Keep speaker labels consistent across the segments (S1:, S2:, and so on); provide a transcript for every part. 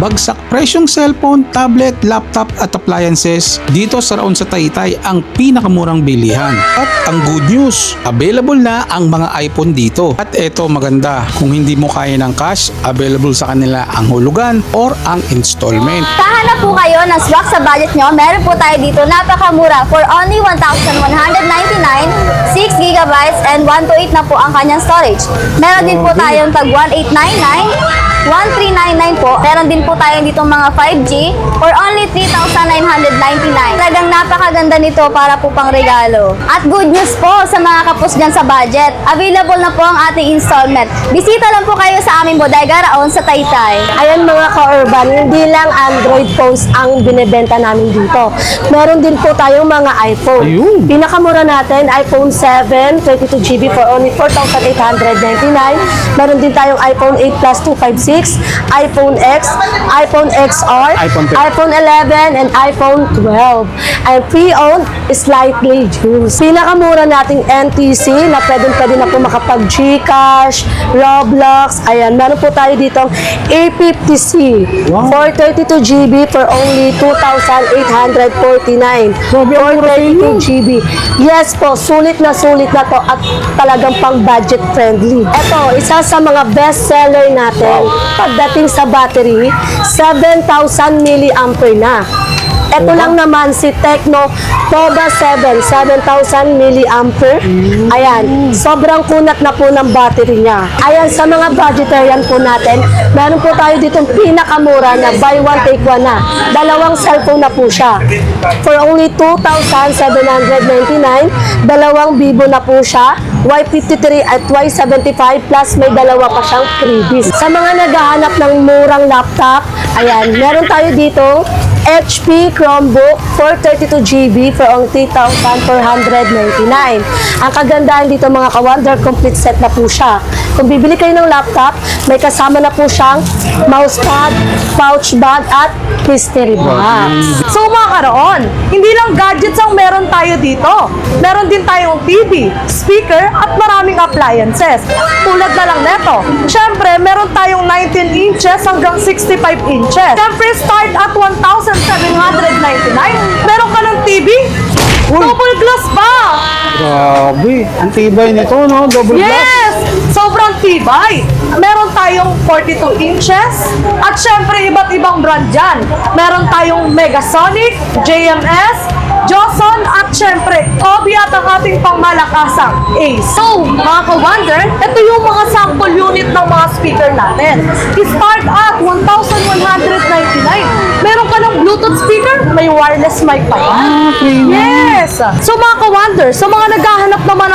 S1: bagsak presyong cellphone, tablet, laptop at appliances dito sa Raon sa Taytay ang pinakamurang bilihan. At ang good news, available na ang mga iPhone dito. At eto maganda, kung hindi mo kaya ng cash, available sa kanila ang hulugan or ang installment.
S2: Kahanap po kayo ng swak sa budget nyo, meron po tayo dito napakamura for only 1,199, 6GB and 128 na po ang kanyang storage. Meron din po tayong tag 1899, 1399 po. Meron din po tayong dito mga 5G for only 3,999. Talagang napakaganda nito para po pang regalo. At good news po sa mga kapos dyan sa budget. Available na po ang ating installment. Bisita lang po kayo sa aming bodega Raon sa Taytay.
S3: Ayan mga ka-urban, hindi lang Android phones ang binebenta namin dito. Meron din po tayong mga iPhone.
S1: Ayun.
S3: Pinakamura natin, iPhone 7, 22GB for only 4,899. Meron din tayong iPhone 8 Plus 256, iPhone X, iPhone XR, iPhone 11, and iPhone 12. And pre-owned, slightly used. Pinakamura nating NTC na pwede na po makapag-Gcash, Roblox. Ayan, meron po tayo ditong A50C for 32GB for only 2,849. For 32GB. Yes po, sulit na to at talagang pang budget friendly. Ito, isa sa mga best seller natin pagdating sa battery, 7,000 mAh na. Ito lang naman si Tecno Pova 7, 7,000 mAh. Ayan, sobrang kunat na po ng battery niya. Ayan, sa mga budgetarian po natin, meron po tayo ditong pinakamura na buy one take one na. Dalawang cellphone na po siya. For only 2,799, dalawang Vivo na po siya, Y53 at Y75 plus may dalawa pa siyang freebies. Sa mga naghahanap ng murang laptop, ayan, meron tayo dito HP Chromebook for 32GB for only 3,499. Ang kagandahan dito mga ka-Wonder, complete set na po siya. Kung bibili kayo ng laptop, may kasama na po siyang mousepad, pouch bag at mystery box.
S4: So mga karoon, hindi lang gadgets ang meron tayo dito. Meron din tayong TV, speaker at maraming appliances. Tulad na lang neto. Siyempre, meron tayong 19 inches hanggang 65 inches. Siyempre, start at 1,799. Meron ka ng TV, double glass pa.
S1: Grabe, ang tibay nito, no? Double glass.
S4: Yes! Sobrang tibay. Meron tayong 42 inches at syempre iba't ibang brand dyan. Meron tayong Megasonic, JMS, Johnson at syempre Obi at ang ating pangmalakasang Ace. So, mga ka-Wonder, ito yung mga sample unit ng mga speaker natin. I-start at 1,199. Meron ka ng Bluetooth speaker, may wireless mic pa yan. Yes! So mga ka-Wonder, sa mga naghahanap naman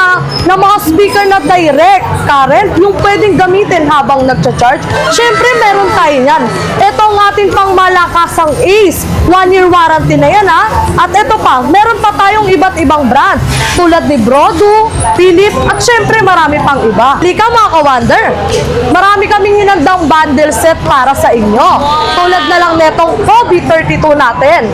S4: ng mga speaker na direct current, yung pwedeng gamitin habang nagcha-charge, syempre meron tayo yan. Ito ang ating pangmalakasang Ace. 1-year warranty na yan ha. At ito pa, meron pa tayong iba't ibang brand. Tulad ni Brodo, Philips, at syempre marami pang iba. Lika mga ka-Wonder, marami kaming hinandang bundle set para sa inyo. Tulad na lang netong Kobe 32 natin.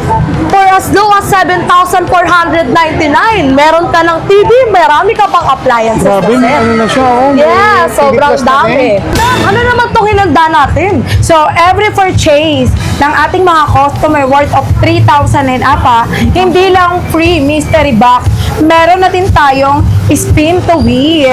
S4: For as low as 7,499, meron ka ng TV, marami ka pang appliances.
S1: Grabe,
S4: na set.
S1: ano na siya, oh.
S4: Yeah,
S1: May
S4: sobrang
S1: TV plus na
S4: dami. Ano naman itong hinanda natin?
S5: So, every purchase ng ating mga customer worth of 3,000 and up, hindi lang free mystery box, meron na din tayong spin to win.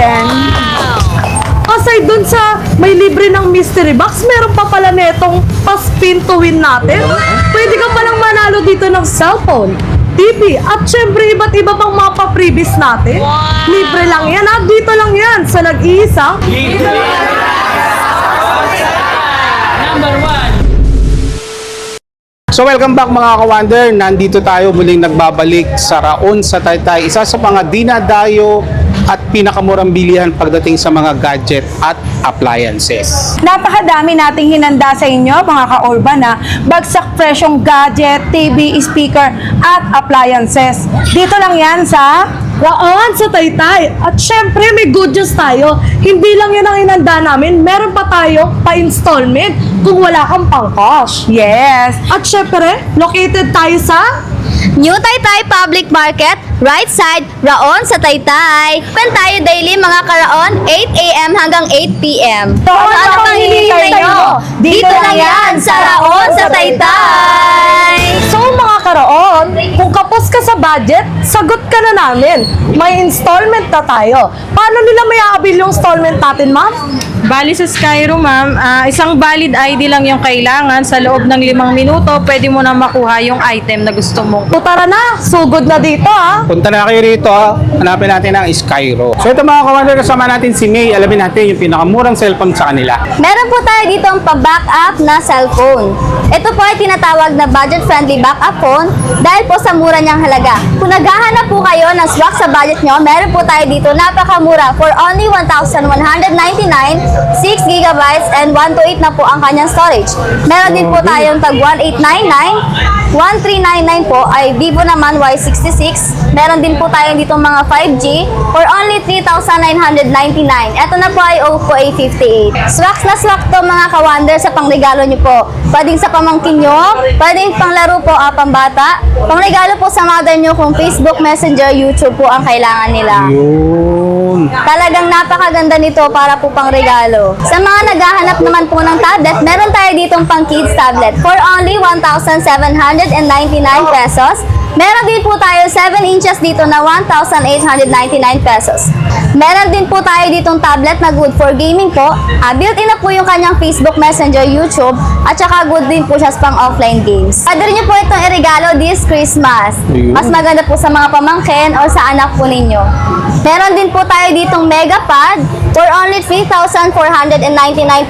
S4: Aside dun sa may libre ng mystery box, meron pa pala netong pa-spin to win natin. Pwede ka palang manalo dito ng cellphone, TV, at syempre iba't iba pang mga pa-freebies natin. Libre lang yan at dito lang yan sa nag-iisang
S1: So welcome back mga ka-Wonder, nandito tayo muling nagbabalik sa Raon sa Taytay, isa sa mga dinadayo at pinakamurang bilihan pagdating sa mga gadget at appliances.
S5: Napakadami nating hinanda sa inyo, mga ka-urban, bagsak presyong gadget, TV, speaker, at appliances. Dito lang yan sa
S4: Raon sa Taytay. At syempre may good news tayo. Hindi lang yan ang inanda namin, meron pa tayo pa-installment kung wala kang pang-cash.
S5: yes,
S4: At syempre, located tayo sa
S2: New Taytay Public Market, right side, Raon sa Taytay. Open tayo daily mga karaon, 8 a.m. hanggang 8 p.m.
S5: So, ano pang hinihintay nyo?
S2: Dito lang yan sa Raon sa Taytay.
S4: So mga karaon, kung kapos ka sa budget, sagot ka na namin. May installment na tayo. Paano nila may aabil yung installment natin, ma'am?
S6: Bali sa Skyro, ma'am, isang valid ID lang yung kailangan. Sa loob ng 5 minuto, pwede mo na makuha yung item na gusto mo.
S4: So tara na, sugod na dito ha.
S1: Punta na kayo rito, hanapin natin ang Skyro. So ito mga kawander, kasama natin si May. Alamin natin yung pinakamurang cellphone sa kanila.
S2: Meron po tayo dito ang pa-backup na cellphone. Ito po ay tinatawag na budget-friendly backup phone dahil po sa mura niyang halaga. Kung naghahanap po kayo ng swak sa budget nyo, meron po tayo dito napakamura for only 1,199, 6 GB and 128 na po ang kanyang storage. Meron din po tayong tag 1899, 1399 po ay Vivo naman Y66. Meron din po tayo dito mga 5G for only 3,999. Ito na po ay Oppo A58. Swaks na swak to mga kawander sa pangregalo nyo po. Pwedeng sa pamangkin nyo, pwedeng panglaro po pambata, pangregalo po sa mother nyo kung Facebook Messenger, YouTube po ang kailangan nila.
S1: Yun.
S2: Talagang napakaganda nito para po pang regalo. Sa mga naghahanap naman po ng tablet, meron tayo ditong pang kids tablet for only 1,799 pesos. Meron din po tayo 7 inches dito na 1,899 pesos. Meron din po tayo ditong tablet na good for gaming po. Built-in na po yung kanyang Facebook Messenger, YouTube, at saka good din po siya sa pang offline games. Pwede rin nyo po itong iregalo this Christmas. Mas maganda po sa mga pamangkin o sa anak po ninyo. Meron din po tayo ditong Megapad for only 3,499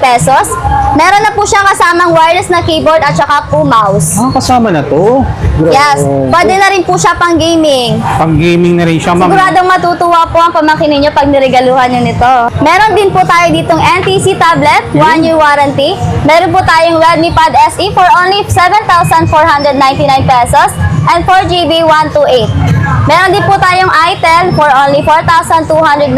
S2: pesos. Meron na po siyang kasamang wireless na keyboard at saka po mouse.
S1: Kasama na to.
S2: Yes, pwede na rin po siya pang gaming.
S1: Pang gaming na rin siya, ma'am.
S2: Siguradong matutuwa po ang pamangkin ninyo pag niregaluhan nyo nito. Meron din po tayo ditong NTC tablet, 1 year warranty. Meron po tayong Redmi Pad SE for only 7,499 pesos and 4GB 128. Meron din po tayong itel for only 4,299.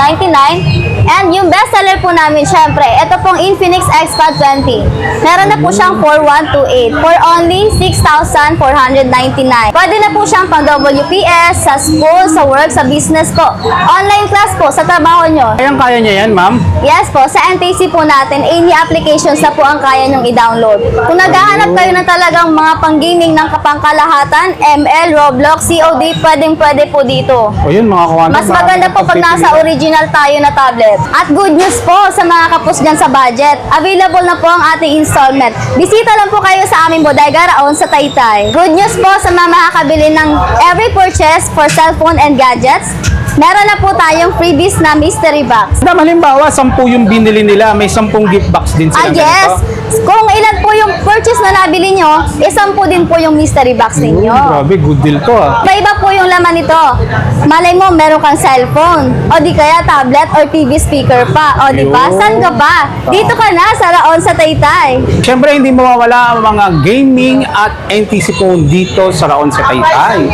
S2: And yung bestseller po namin, syempre, ito pong Infinix Xpad 20. Meron na po siyang 4128 for only 6,499. Pwede na po siyang pang WPS, sa school, sa work, sa business po. Online class po, sa trabaho nyo.
S1: Kaya niya yan, ma'am.
S2: Yes po, sa NTC po natin, 80 applications na po ang kaya nyong i-download. Kung naghahanap kayo na talagang mga pang-gaming ng kapangkalahatan, ML, Roblox, COD, pwede po dito.
S1: O yun, mga kawander.
S2: Mas maganda po pag nasa original tayo na tablet. At good news po sa mga kapos dyan sa budget. Available na po ang ating installment. Bisita lang po kayo sa aming bodega Raon sa Taytay. Good news po sa mga makakabili ng every purchase for cellphone and gadgets. Meron na po tayong freebies na mystery box.
S1: Madam, halimbawa, 10 yung binili nila, may 10 gift box din sila.
S2: Yes! Kung ilan po yung purchase na nabili nyo, 10 din po yung mystery box ninyo.
S1: Grabe, good deal to
S2: Iba po yung laman nito. Malay mo, meron kang cellphone. O di kaya tablet or TV speaker pa. O di ba? Saan ka ba? Dito ka na sa Raon sa Taytay.
S1: Siyempre, hindi mawawala ang mga gaming at NTC phone dito sa Raon sa Taytay.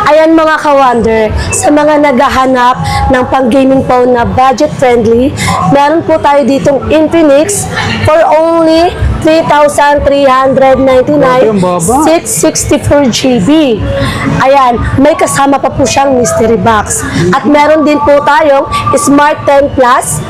S3: Ayan mga ka-wonder, sa mga naghahanap ng pang-gaming phone na budget-friendly, meron po tayo ditong Infinix for only 3,399, 664 GB. Ayan, may kasama pa po siyang mystery box. At meron din po tayong Smart 10 Plus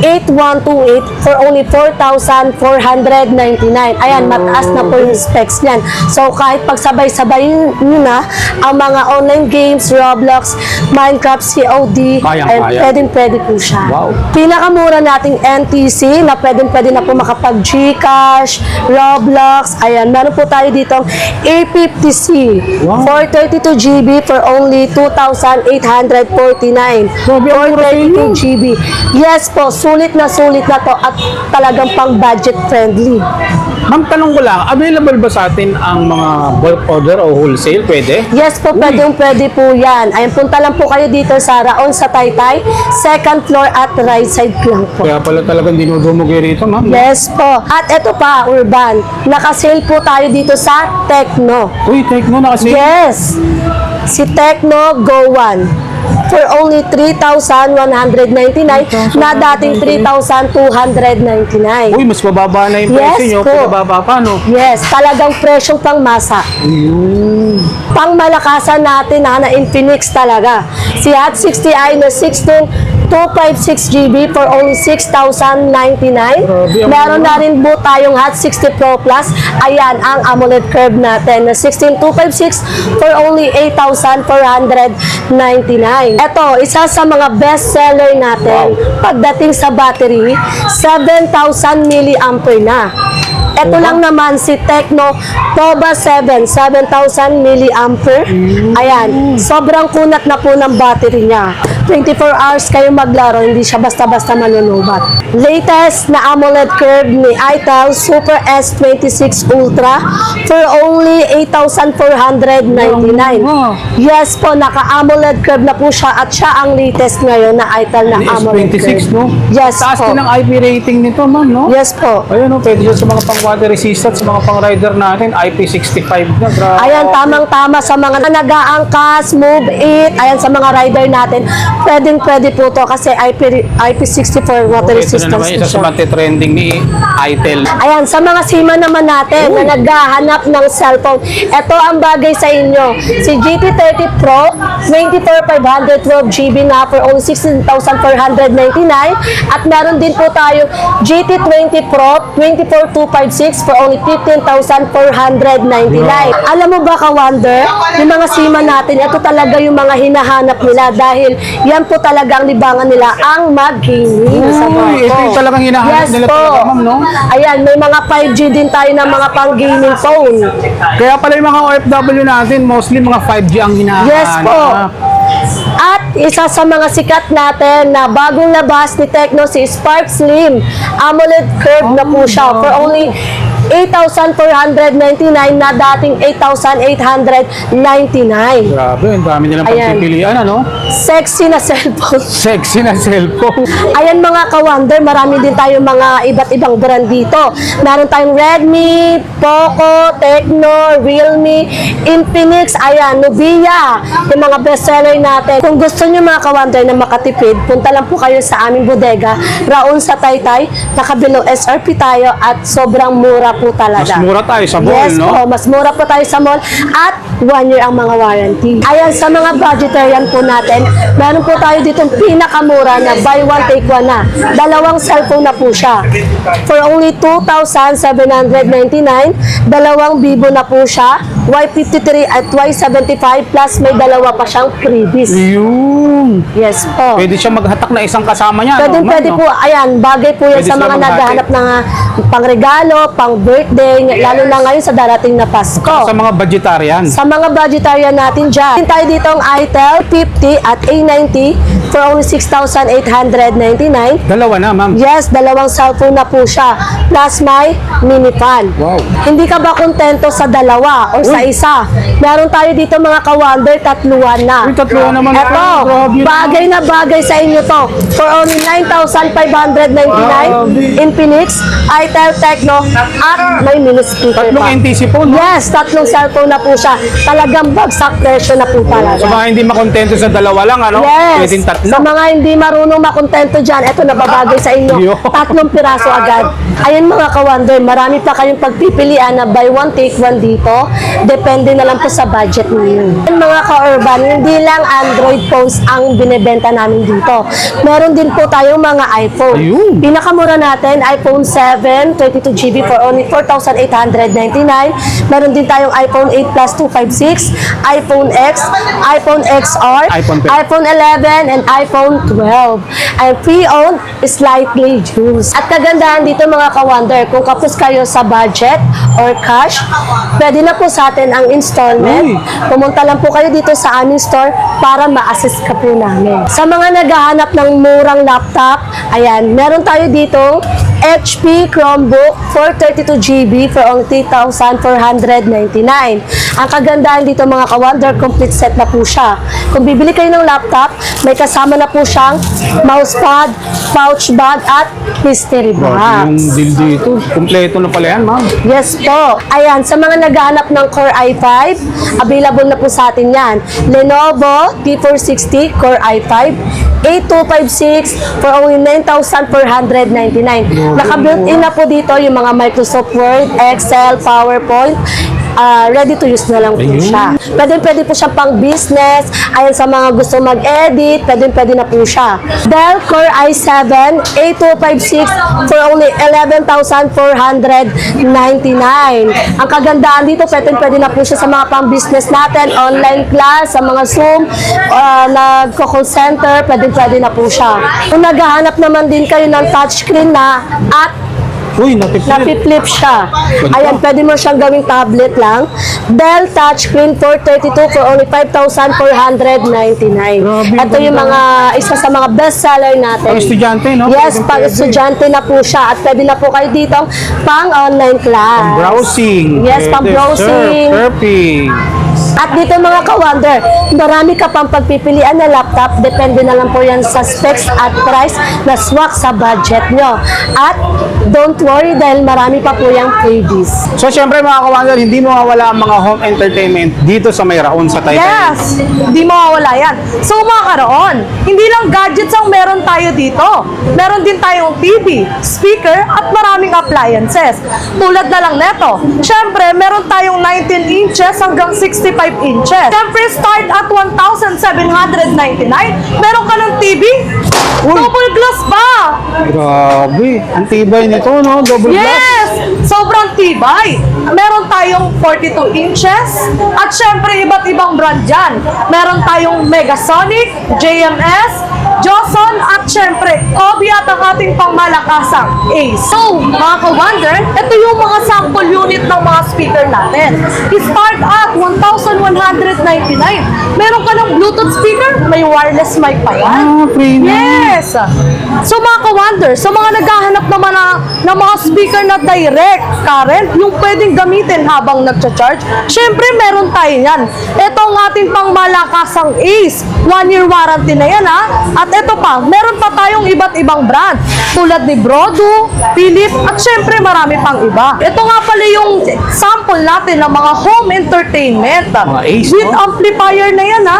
S3: 8128 for only 4,499. Ayan, mataas na po yung specs niyan. So, kahit pagsabay-sabay nyo na ang mga online games, Roblox, Minecraft, COD,
S1: Kayang-kaya.
S3: pwede po siya.
S1: Wow.
S3: Pinakamura nating NTC na pwede na po makapag-Gcash, Roblox. Ayan, meron po tayo ditong A50C
S1: Wow.
S3: for 32 GB for only 2,849. For 32 GB. Yes po, sulit na to at talagang pang budget friendly.
S1: Ma'am, tanong ko lang, available ba sa atin ang mga bulk order o wholesale? Pwede?
S3: Yes po, pwede po yan. Ayan, punta lang po kayo dito sa Raon sa Taytay, second floor at right side lang po.
S1: Kaya pala talagang dinudumog kayo rito, ma'am.
S3: Yes po. At ito pa, Urban, nakasale po tayo dito sa Tecno.
S1: Uy, Tecno na kasi.
S3: Yes! Si Tecno Go 1. for only 3,199 na dating 3,299.
S1: Uy, mas mababa na yung
S3: Yes
S1: presyo nyo.
S3: po.
S1: Pinababa pa, no?
S3: Yes, talagang presyong pangmasa. Pang malakasan natin na Infinix talaga. Si Hot 60i na 256 GB for only 6,099. Meron na rin po tayong Hot 60 Pro Plus. Ayan ang AMOLED curve natin na 16256 for only 8,499. Ito, isa sa mga best seller natin pagdating sa battery, 7,000 mAh na. Ito lang naman si Tecno Nova 7, 7,000 mAh. Ayan, sobrang kunat na po ng battery niya. 24 hours kayo maglaro, hindi siya basta-basta manunubat. Latest na AMOLED curve ni Itel Super S26 Ultra for only 8,499. Yes po, naka-AMOLED curve na po siya at siya ang latest ngayon na Itel na AMOLED curve.
S1: S26, no?
S3: Yes
S1: Taas
S3: po.
S1: din ang IP rating nito, ma'am, no?
S3: Yes po.
S1: Ayun, no? Pwede siya sa mga pang-water resistant, sa mga pang-rider natin. IP65 na, grabe.
S3: Ayan, tamang-tama sa mga nag-aangkas, move it, ayan sa mga rider natin. Pwede po to kasi IP64 water
S1: Ito na
S3: resistance
S1: naman isa sa
S3: siya.
S1: mga trending ni Itel.
S3: Ayan, sa mga sima naman natin na naghahanap ng cellphone, ito ang bagay sa inyo. Si GT30 Pro, 24,512 GB na for only 16,499. At meron din po tayo GT20 Pro, 24,256 for only 15,499. Alam mo ba, ka-wonder, yung mga sima natin, ito talaga yung mga hinahanap nila dahil yan po talaga ang libangan nila, ang mag-gaming sa
S1: Uy, ito yung talagang hinahanap nila talaga, ma'am, no?
S3: Ayan, may mga 5G din tayo ng mga pang-gaming phone.
S1: Kaya pala yung mga OFW natin, mostly mga 5G ang hinahanap.
S3: Yes po. At isa sa mga sikat natin na bagong labas ni Tecno, si Spark Slim. AMOLED curve na po siya for only 8,499 na dating 8,899.
S1: Grabe, ang dami nilang
S3: Ayan.
S1: pagpipilian, ano?
S3: Sexy na cellphone.
S1: Sexy na cellphone.
S3: Ayan mga ka-wonder, marami din tayong mga iba't ibang brand dito. Meron tayong Redmi, Poco, Tecno, Realme, Infinix, ayan, Nubia, yung mga bestseller natin. Kung gusto nyo mga ka-wonder na makatipid, punta lang po kayo sa aming bodega, Raon sa Taytay, nakabilo SRP tayo at sobrang mura po talaga.
S1: Mas mura tayo sa mall,
S3: Yes
S1: no?
S3: po, mas mura po tayo sa mall at 1 year ang mga warranty. Ayan, sa mga budgetarian po natin, meron po tayo ditong pinakamura na buy one take one na. Dalawang cellphone na po siya. For only 2,799, dalawang Vivo na po siya, Y53 at Y75 plus may dalawa pa siyang freebies.
S1: Yun.
S3: Yes po.
S1: Pwede siya maghatak na isang kasama niya, no?
S3: Pwede
S1: Ma'am,
S3: po,
S1: no?
S3: ayan, bagay po yan
S1: Pwede
S3: sa
S1: sila
S3: mga
S1: maghati.
S3: naghahanap ng pang-regalo, pang-birthday, lalo na ngayon sa darating na Pasko.
S1: Sa mga vegetarian.
S3: Sa mga budgetarian natin dyan, tayo dito ang Itel 50 at A90 for only 6,899.
S1: Dalawa na, ma'am.
S3: Yes, dalawang cellphone na po siya. Plus may mini fan.
S1: Wow.
S3: Hindi ka ba kontento sa dalawa o sa isa? Meron tayo dito mga ka-wonder, tatluhan na.
S1: Uy, tatluhan naman.
S3: Eto,
S1: Grabe.
S3: bagay na bagay sa inyo to. For only 9,599, Infinix, Itel, Tecno, at may mini speaker
S1: Tatlong
S3: pa.
S1: NTC po, no?
S3: Yes, tatlong cellphone na po siya. Talagang bagsak presyo na po
S1: Sa
S3: talaga.
S1: mga hindi makontento sa dalawa lang, ano?
S3: Yes.
S1: Pwedeng tatlo.
S3: Sa mga hindi marunong makontento dyan, eto nababagay sa inyo.
S1: Yo.
S3: 3 piraso agad. Ayan mga ka-wonder, marami pa kayong pagpipilian na buy one take one dito. Depende na lang po sa budget ninyo. Ayan mga ka-urban, hindi lang Android phones ang binebenta namin dito. Meron din po tayong mga iPhone.
S1: Ayun.
S3: Pinakamura natin, iPhone 7, 32GB for only 4,899. Meron din tayong iPhone 8 Plus 256, iPhone X, iPhone XR,
S1: iPhone 12.
S3: iPhone 11, and iPhone 12. Ay pre-owned, slightly used. At kagandahan dito mga ka-wonder, kung kapos kayo sa budget or cash, pwede na po sa atin ang installment.
S1: Uy.
S3: Pumunta lang po kayo dito sa aming store para ma-assist ka po namin. Sa mga naghahanap ng murang laptop, ayan, meron tayo dito HP Chromebook 432GB for only 3,499. Ang kagandahan dito mga ka-Wonder, complete set na po siya. Kung bibili kayo ng laptop, may kasama na po siyang mousepad, pouch bag, at mystery
S1: Yung
S3: box.
S1: deal dito, kumpleto na pala yan, ma'am.
S3: Yes po. Ayan, sa mga naghahanap ng Core i5, available na po sa atin yan. Lenovo T460 Core i5, 8256 for only 9,499. Naka-built-in na po dito yung mga Microsoft Word, Excel, PowerPoint. Ready to use na lang po siya. Pwede po siya pang business. Ayan, sa mga gusto mag-edit, pwede na po siya. Dell Core i7 8256 for only 11,499. Ang kagandahan dito, pwede na po siya sa mga pang business natin, online class, sa mga Zoom, nagko-call center, pwede na po siya. Kung naghahanap naman din kayo ng touchscreen na at
S1: Uy, natipid.
S3: napip-flip siya.
S1: Ganda.
S3: Ayan, pwede mo siyang gawing tablet lang. Dell Touchscreen 432 for only 5,499.
S1: Grabe,
S3: Ito yung isa sa mga bestseller natin.
S1: Pang estudyante, no?
S3: Yes,
S1: Pwede,
S3: pang
S1: pwede.
S3: estudyante na po siya. At pwede na po kayo dito pang online class.
S1: Browsing.
S3: Yes, pang
S1: Pwede,
S3: browsing.
S1: surfing.
S3: At dito mga ka-Wonder, marami ka pang pagpipilian na laptop. Depende na lang po yan sa specs at price na swak sa budget nyo. At don't worry dahil marami pa po yung freebies.
S1: So, syempre mga ka-Wonder, hindi mawawala ang mga home entertainment dito sa Mayraon sa Taytay.
S4: Yes! Di mawawala yan. So mga karoon, hindi lang gadgets ang meron tayo dito. Meron din tayong TV, speaker, at maraming appliances. Tulad na lang neto. Siyempre, meron tayong 19 inches hanggang 65 inches. Siyempre, start at 1,799. Meron ka ng TV, double glass pa!
S1: Grabe. Ang tibay nito, no? Double glass.
S4: Yes! Sobrang tibay. Meron tayong 42 inches at syempre iba't ibang brand dyan. Meron tayong Megasonic, JMS, Johnson at syempre Obi at ang ating pangmalakasang Ace. So, mga ka-Wonder, ito yung mga sample unit ng mga speaker natin. I-start at 1,199. Meron ka ng Bluetooth speaker, may wireless mic pa yan.
S1: Free na.
S4: Yes! So mga ka-Wonder, sa mga naghahanap naman ng mga speaker na direct current, yung pwedeng gamitin habang nagcha-charge, syempre meron tayo yan. Ito ang ating pangmalakasang Ace. 1-year warranty na yan ha. At ito pa, meron pa tayong iba't ibang brand. Tulad ni Brodo, Philip, at syempre marami pang iba. Ito nga pala yung sample natin ng mga home entertainment.
S1: Mga Ace,
S4: With
S1: no?
S4: amplifier na yan ha.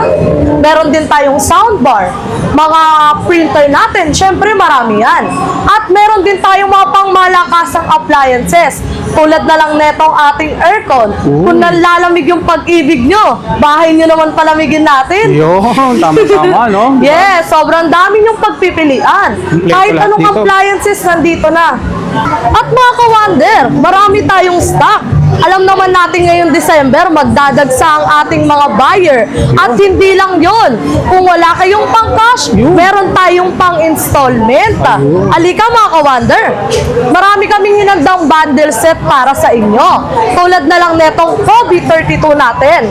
S4: Meron din tayong soundbar. Mga printer natin, syempre marami yan. At meron din tayong mga pangmalakasang appliances. Tulad na lang netong ating aircon. Kung nalalamig yung pag-ibig nyo, bahay nyo naman palamigin natin.
S1: Yun, tama-tama, no?
S4: Yes, sobrang dami yung pagpipilian.
S1: Kompleto
S4: Kahit
S1: lahat
S4: anong
S1: dito.
S4: appliances nandito na. At mga ka-Wonder, marami tayong stock. Alam naman natin ngayong December, magdadagsa ang ating mga buyer. At hindi lang yon. Kung wala kayong pang-cash, meron tayong pang-installment. Alika mga ka-Wonder, marami kaming hinagdang bundle set para sa inyo. Tulad na lang netong Kobe 32 natin.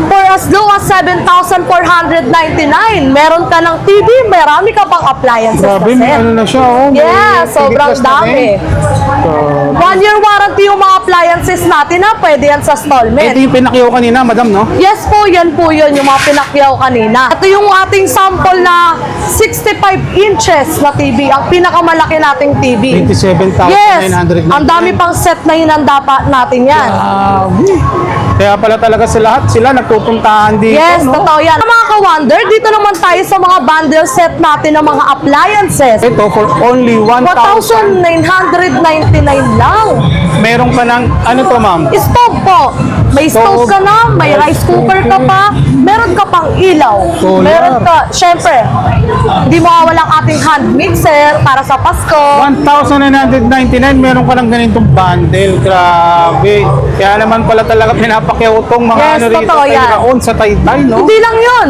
S4: For as low as 7,499, meron ka ng TV, marami ka pang appliances
S1: Grabe,
S4: na
S1: may
S4: set.
S1: ano na siya, oh. May
S4: Yeah,
S1: TV
S4: sobrang
S1: plus na
S4: dami.
S1: rin. Grabe.
S4: 1-year warranty yung mga appliances natin ha, pwede yan sa installment.
S1: Ito yung pinakyaw kanina, madam, no?
S4: Yes po yun, yung mga pinakyaw kanina. Ito yung ating sample na 65 inches na TV, ang pinakamalaki nating TV.
S1: 27,999.
S4: Yes, ang dami pang set na hinanda pa natin yan.
S1: Grabe. Kaya pala talaga sa lahat, sila nagpupuntahan dito,
S4: Yes,
S1: no?
S4: totoo yan. Mga ka-Wonder, dito naman tayo sa mga bundle set natin ng mga appliances.
S1: Ito, for only 1,000.
S4: 1,999 lang.
S1: Meron ka ng, ano to, ma'am?
S4: Stove po. May stove ka na, may rice cooker ka pa, meron ka pang ilaw.
S1: Solar.
S4: Meron ka, syempre, hindi mawawala ang ating hand mixer para sa Pasko.
S1: 1,999, meron ka ng ganitong bundle. Grabe. Kaya naman pala talaga pinapakyaw tong mga
S4: Yes,
S1: ano rito
S4: totoo
S1: sa
S4: yan.
S1: Mayraon, sa Taytay, no?
S4: Hindi lang yun.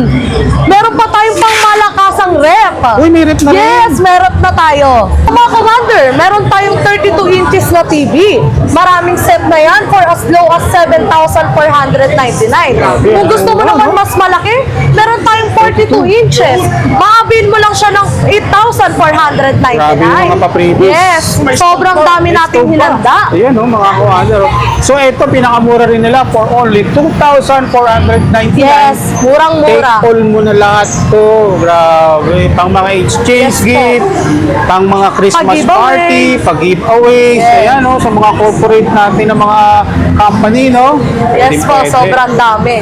S4: Meron pa tayong pang malakasang rep.
S1: Uy, may rep na rin.
S4: Yes, meron na tayo. Mga ka-Wonder, meron tayong 32 inches na TV. Maraming set na yan for as low as 7,499. Kung gusto mo naman mas malaki, meron tayong 42 inches. Maabil mo lang siya ng 2,499.
S1: Grabe yung mga pa-previous.
S4: Yes, sobrang dami nating hinanda.
S1: Ayan o, mga kuwader. So ito, pinakamura rin nila for only 2,499.
S4: Yes, murang-mura.
S1: Take all mo na lahat to. Grabe. Pang mga exchange
S4: Yes po.
S1: gift, pang mga Christmas
S4: Pag-giveaway.
S1: party, pag-giveaways. Ayan o, sa mga corporate natin ng mga company, no?
S4: Yes po,
S1: Pwede.
S4: sobrang dami.